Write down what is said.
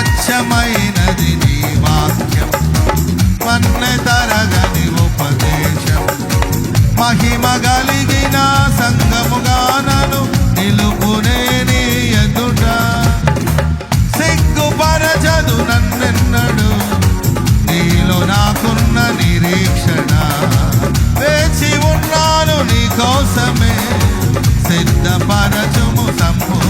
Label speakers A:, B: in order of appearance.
A: స్వచ్ఛమైనది నీ వాక్యం, మన్నె తరగని ఉపదేశం. మహిమ కలిగిన సంగముగా నన్ను నిలుపునే నీ ఎదుట, సిగ్గుపరచదు నన్నెన్నడు నీలో నాకున్న నిరీక్షణ. వేచి ఉన్నాను నీ కోసమే, సిద్ధపరచుము సంపూర్ణ